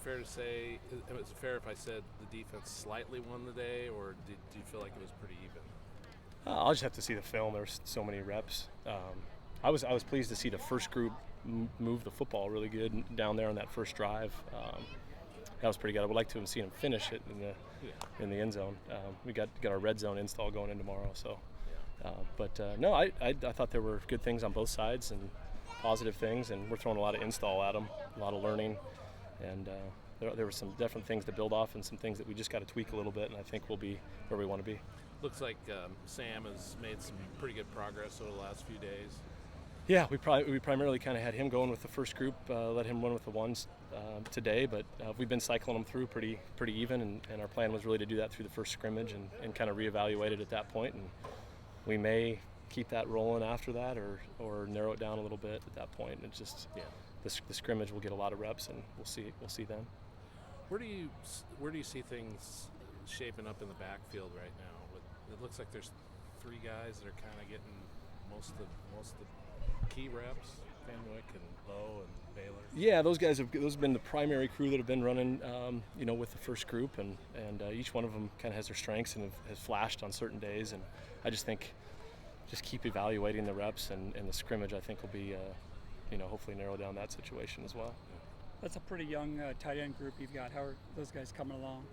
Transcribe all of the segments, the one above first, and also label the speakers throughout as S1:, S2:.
S1: fair to say, is it fair if I said the defense slightly won the day, or do you feel like it was pretty even?
S2: I'll just have to see the film. There's so many reps. I was pleased to see the first group move the football really good down there on that first drive. That was pretty good. I would like to have seen them finish it in the end zone. We got our red zone install going in tomorrow. So, no, I thought there were good things on both sides and positive things, and we're throwing a lot of install at them, a lot of learning, and there were some different things to build off and some things that we just got to tweak a little bit, and I think we'll be where we want to be.
S1: Looks like Sam has made some pretty good progress over the last few days.
S2: Yeah, we primarily kind of had him going with the first group, let him run with the ones today, but we've been cycling them through pretty even, and our plan was really to do that through the first scrimmage and kind of reevaluate it at that point, and we may keep that rolling after that or narrow it down a little bit at that point. It's just the scrimmage will get a lot of reps, and we'll see then.
S1: Where do you see things shaping up in the backfield right now? It looks like there's three guys that are kind of getting most of the key reps, Fenwick and Lowe and Baylor.
S2: Yeah, those have been the primary crew that have been running, with the first group, and each one of them kind of has their strengths and has flashed on certain days. And I just think just keep evaluating the reps and the scrimmage. I think will be, hopefully narrow down that situation as well.
S3: That's a pretty young tight end group you've got. How are those guys coming along?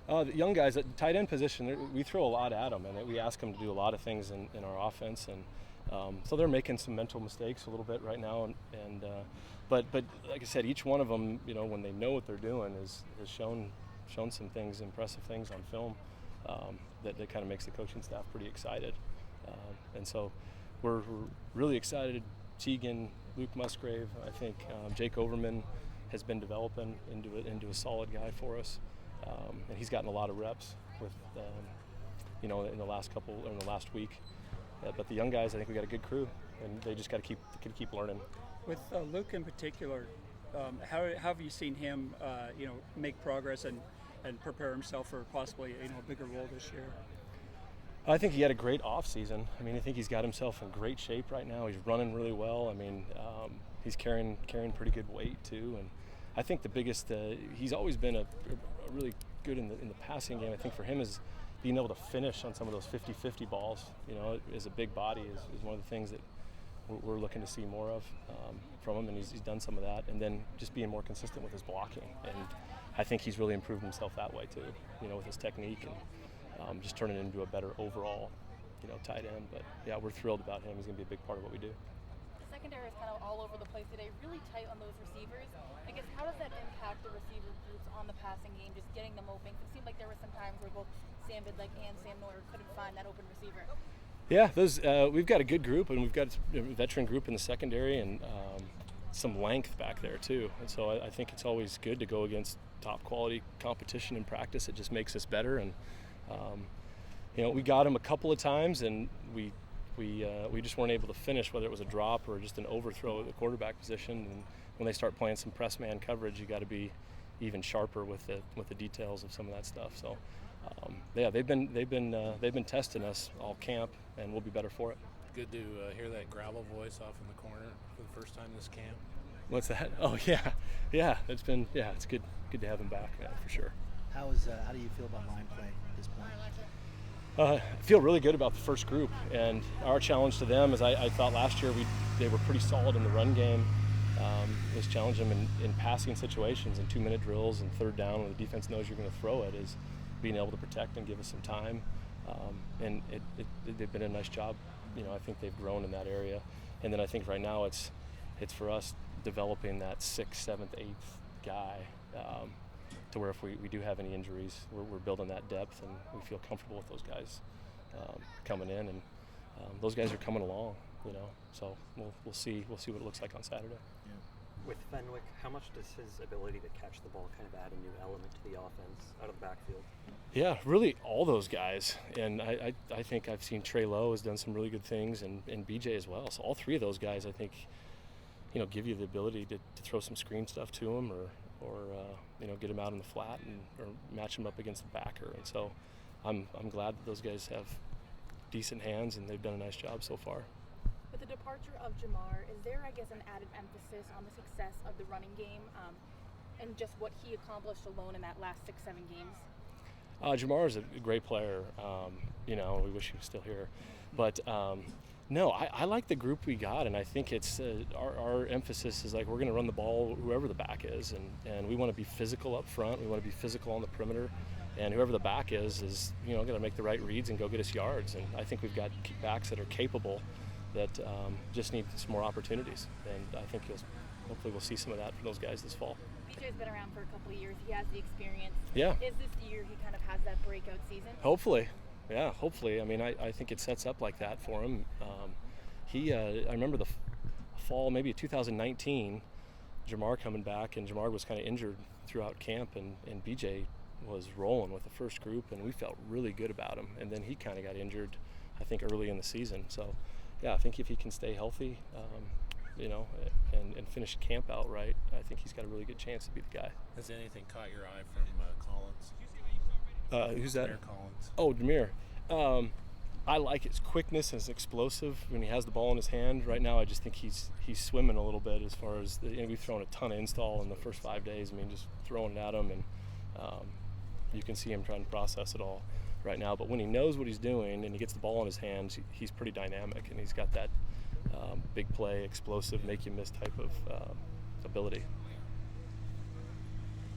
S2: The young guys at the tight end position, we throw a lot at them, and we ask them to do a lot of things in our offense, and so they're making some mental mistakes a little bit right now, but like I said, each one of them, when they know what they're doing, has shown some things, impressive things on film that kind of makes the coaching staff pretty excited, and so we're really excited. Teagan, Luke Musgrave, I think Jake Overman has been developing into a solid guy for us. And he's gotten a lot of reps with, in the last week. But the young guys, I think we got a good crew, and they just got to keep learning.
S3: With Luke in particular, how have you seen him, make progress and prepare himself for possibly a bigger role this year?
S2: I think he had a great off season. I think he's got himself in great shape right now. He's running really well. He's carrying pretty good weight too, and I think the biggest, he's always been a really good in the passing game. I think for him is being able to finish on some of those 50-50 balls, as a big body is one of the things that we're looking to see more of from him, and he's done some of that. And then just being more consistent with his blocking. And I think he's really improved himself that way too, with his technique and just turning it into a better overall, tight end. But yeah, we're thrilled about him. He's going to be a big part of what we do.
S4: Secondary is kind of all over the place today, really tight on those receivers. I guess how does that impact the receiver groups on the passing game, just getting them open? It seemed like there were some times where both Sam Bidlick and Sam Miller couldn't find that open receiver.
S2: Yeah, we've got a good group, and we've got a veteran group in the secondary, and some length back there too. And so I think it's always good to go against top quality competition in practice. It just makes us better, and we got him a couple of times, and we just weren't able to finish, whether it was a drop or just an overthrow at the quarterback position. And when they start playing some press man coverage, you got to be even sharper with the details of some of that stuff. So, they've been testing us all camp, and we'll be better for it.
S1: Good to hear that gravel voice off in the corner for the first time this camp.
S2: What's that? Oh yeah. It's good to have him back, for sure.
S5: How do you feel about line play at this point?
S2: I feel really good about the first group, and our challenge to them is I thought last year they were pretty solid in the run game. Was challenge them in passing situations and 2-minute drills and third down when the defense knows you're going to throw it, is being able to protect and give us some time. And they've been a nice job. I think they've grown in that area. And then I think right now it's for us developing that 6th, 7th, 8th guy. To where if we do have any injuries, we're building that depth, and we feel comfortable with those guys coming in, and those guys are coming along, So we'll see what it looks like on Saturday.
S5: Yeah.
S6: With Fenwick, how much does his ability to catch the ball kind of add a new element to the offense out of the backfield?
S2: Yeah, really all those guys, and I think I've seen Trey Lowe has done some really good things, and BJ as well. So all three of those guys, I think, give you the ability to throw some screen stuff to them, or get them out in the flat or match them up against the backer. And so I'm glad that those guys have decent hands, and they've done a nice job so far.
S4: With the departure of Jamar, is there, I guess, an added emphasis on the success of the running game? and just what he accomplished alone in that last 6-7 games?
S2: Jamar is a great player. We wish he was still here. But no, I like the group we got, and I think it's our emphasis is like we're going to run the ball whoever the back is, and we want to be physical up front. We want to be physical on the perimeter, and whoever the back is going to make the right reads and go get us yards. And I think we've got backs that are capable that just need some more opportunities. And I think hopefully we'll see some of that for those guys this fall.
S4: BJ's been around for a couple of years. He has the experience.
S2: Yeah.
S4: Is this the year he kind of has that breakout season?
S2: Hopefully. Yeah, hopefully. I mean, I think it sets up like that for him. I remember the fall, maybe 2019, Jamar coming back, and Jamar was kind of injured throughout camp, and BJ was rolling with the first group, and we felt really good about him. And then he kind of got injured, I think, early in the season. So, yeah, I think if he can stay healthy, and finish camp out right, I think he's got a really good chance to be the guy.
S1: Has anything caught your eye from Collins?
S2: Who's that?
S1: Demir Collins.
S2: Oh, Demir. I like his quickness and his explosive when he has the ball in his hand. Right now, I just think he's swimming a little bit as far as we've thrown a ton of install in the first 5 days. I mean, just throwing it at him, and you can see him trying to process it all right now. But when he knows what he's doing and he gets the ball in his hands, he's pretty dynamic, and he's got that big play, explosive, make you miss type of ability.